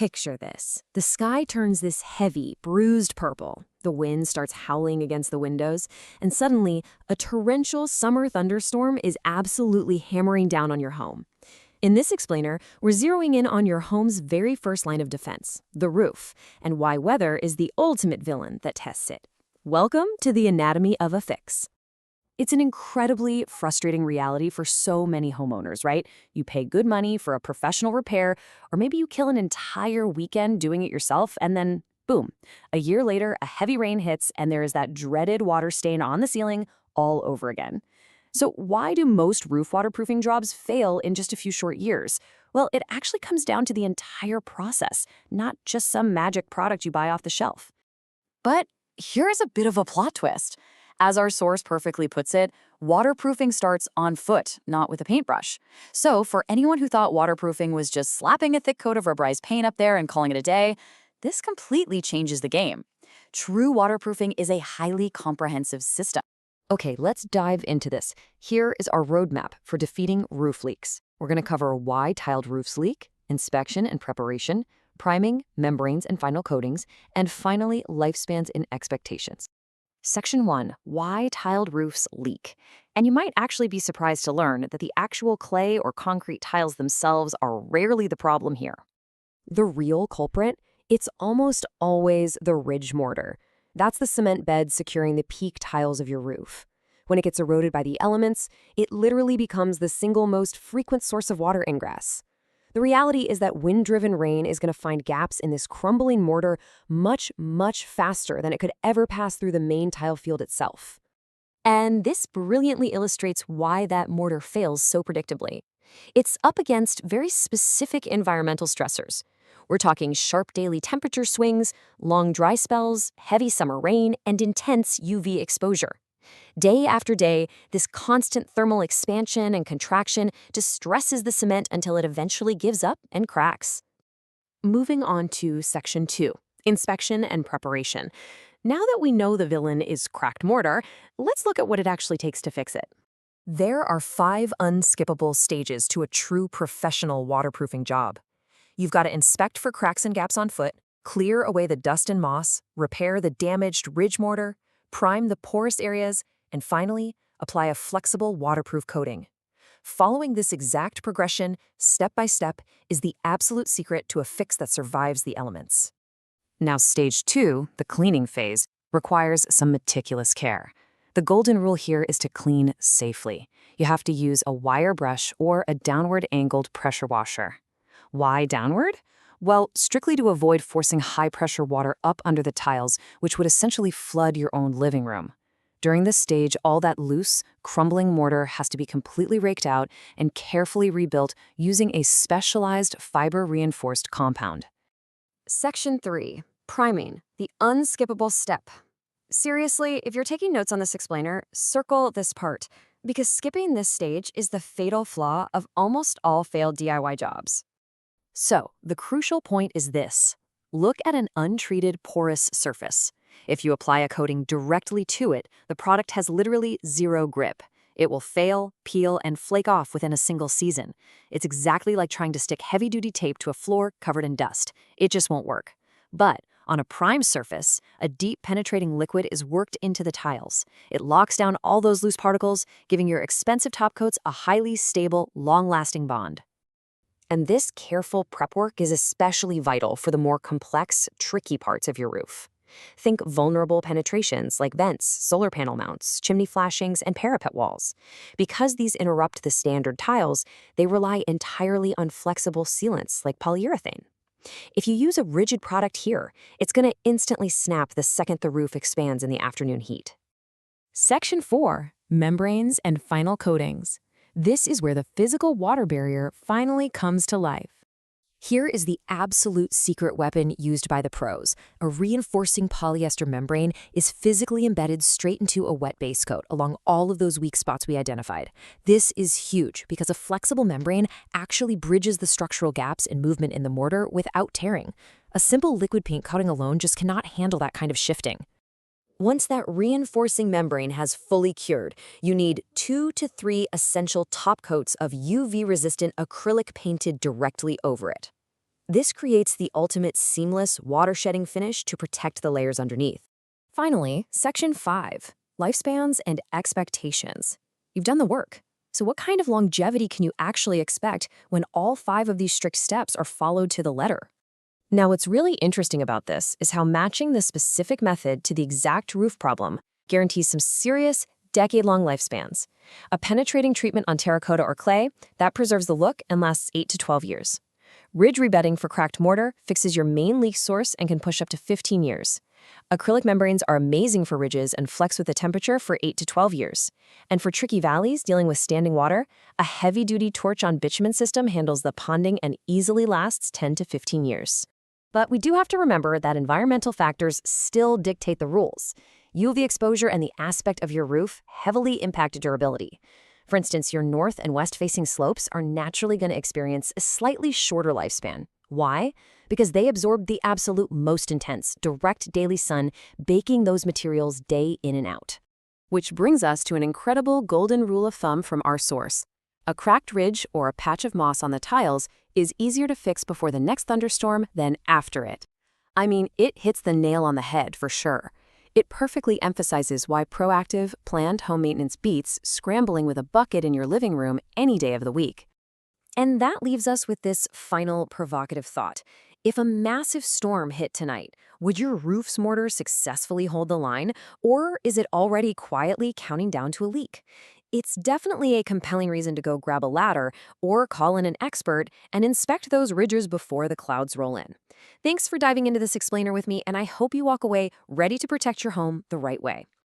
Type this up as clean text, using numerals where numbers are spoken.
Picture this. The sky turns this heavy, bruised purple. The wind starts howling against the windows, and suddenly, a torrential summer thunderstorm is absolutely hammering down on your home. In this explainer, we're zeroing in on your home's very first line of defense, the roof, and why weather is the ultimate villain that tests it. Welcome to the anatomy of a fix. It's an incredibly frustrating reality for so many homeowners, right? You pay good money for a professional repair, or maybe you kill an entire weekend doing it yourself, and then, boom, a year later, a heavy rain hits, and there is that dreaded water stain on the ceiling all over again. So why do most roof waterproofing jobs fail in just a few short years? Well, it actually comes down to the entire process, not just some magic product you buy off the shelf. But here's a bit of a plot twist. As our source perfectly puts it, waterproofing starts on foot, not with a paintbrush. So for anyone who thought waterproofing was just slapping a thick coat of rubberized paint up there and calling it a day, this completely changes the game. True waterproofing is a highly comprehensive system. Okay, let's dive into this. Here is our roadmap for defeating roof leaks. We're going to cover why tiled roofs leak, inspection and preparation, priming, membranes and final coatings, and finally, lifespans and expectations. Section 1, why tiled roofs leak. And you might actually be surprised to learn that the actual clay or concrete tiles themselves are rarely the problem here. The real culprit? It's almost always the ridge mortar. That's the cement bed securing the peak tiles of your roof. When it gets eroded by the elements, it literally becomes the single most frequent source of water ingress. The reality is that wind-driven rain is going to find gaps in this crumbling mortar much, much faster than it could ever pass through the main tile field itself. And this brilliantly illustrates why that mortar fails so predictably. It's up against very specific environmental stressors. We're talking sharp daily temperature swings, long dry spells, heavy summer rain, and intense UV exposure. Day after day, this constant thermal expansion and contraction just stresses the cement until it eventually gives up and cracks. Moving on to Section 2, inspection and preparation. Now that we know the villain is cracked mortar, let's look at what it actually takes to fix it. There are 5 unskippable stages to a true professional waterproofing job. You've got to inspect for cracks and gaps on foot, clear away the dust and moss, repair the damaged ridge mortar, prime the porous areas, and finally, apply a flexible waterproof coating. Following this exact progression, step by step, is the absolute secret to a fix that survives the elements. Now, Stage 2, the cleaning phase, requires some meticulous care. The golden rule here is to clean safely. You have to use a wire brush or a downward-angled pressure washer. Why downward? Well, strictly to avoid forcing high-pressure water up under the tiles, which would essentially flood your own living room. During this stage, all that loose, crumbling mortar has to be completely raked out and carefully rebuilt using a specialized fiber-reinforced compound. Section 3, priming, the unskippable step. Seriously, if you're taking notes on this explainer, circle this part, because skipping this stage is the fatal flaw of almost all failed DIY jobs. So, the crucial point is this. Look at an untreated porous surface. If you apply a coating directly to it, the product has literally zero grip. It will fail, peel, and flake off within a single season. It's exactly like trying to stick heavy-duty tape to a floor covered in dust. It just won't work. But on a prime surface, a deep penetrating liquid is worked into the tiles. It locks down all those loose particles, giving your expensive top coats a highly stable, long-lasting bond. And this careful prep work is especially vital for the more complex, tricky parts of your roof. Think vulnerable penetrations like vents, solar panel mounts, chimney flashings, and parapet walls. Because these interrupt the standard tiles, they rely entirely on flexible sealants like polyurethane. If you use a rigid product here, it's going to instantly snap the second the roof expands in the afternoon heat. Section 4, membranes and final coatings. This is where the physical water barrier finally comes to life. Here is the absolute secret weapon used by the pros. A reinforcing polyester membrane is physically embedded straight into a wet base coat along all of those weak spots we identified. This is huge because a flexible membrane actually bridges the structural gaps and movement in the mortar without tearing. A simple liquid paint coating alone just cannot handle that kind of shifting. Once that reinforcing membrane has fully cured, you need 2 to 3 essential top coats of UV-resistant acrylic painted directly over it. This creates the ultimate seamless, water-shedding finish to protect the layers underneath. Finally, Section 5, Lifespans and Expectations. You've done the work. So what kind of longevity can you actually expect when all 5 of these strict steps are followed to the letter? Now, what's really interesting about this is how matching this specific method to the exact roof problem guarantees some serious, decade-long lifespans. A penetrating treatment on terracotta or clay, that preserves the look and lasts 8 to 12 years. Ridge rebedding for cracked mortar fixes your main leak source and can push up to 15 years. Acrylic membranes are amazing for ridges and flex with the temperature for 8 to 12 years. And for tricky valleys dealing with standing water, a heavy-duty torch-on bitumen system handles the ponding and easily lasts 10 to 15 years. But we do have to remember that environmental factors still dictate the rules. UV exposure and the aspect of your roof heavily impact durability. For instance, your north and west-facing slopes are naturally going to experience a slightly shorter lifespan. Why? Because they absorb the absolute most intense, direct daily sun, baking those materials day in and out. Which brings us to an incredible golden rule of thumb from our source. A cracked ridge or a patch of moss on the tiles is easier to fix before the next thunderstorm than after it. I mean, it hits the nail on the head for sure. It perfectly emphasizes why proactive, planned home maintenance beats scrambling with a bucket in your living room any day of the week. And that leaves us with this final provocative thought. If a massive storm hit tonight, would your roof's mortar successfully hold the line, or is it already quietly counting down to a leak? It's definitely a compelling reason to go grab a ladder or call in an expert and inspect those ridges before the clouds roll in. Thanks for diving into this explainer with me, and I hope you walk away ready to protect your home the right way.